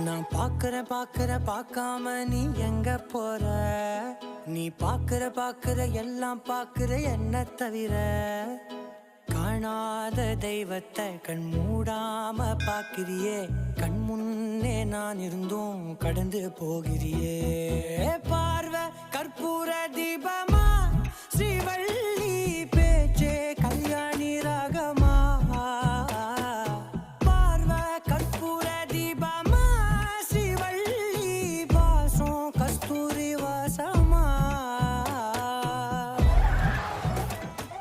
நான் பார்க்காம நீ எங்க போற? நீ பார்க்கிற எல்லாம் பார்க்கிற என்ன தவிர. காணாத தெய்வத்தை கண் மூடாம பார்க்கிறியே, கண் முன்னே நான் இருந்தும் கடந்து போகிறியே. பார்வை கற்பூர தீபமா ஸ்ரீவள்ளி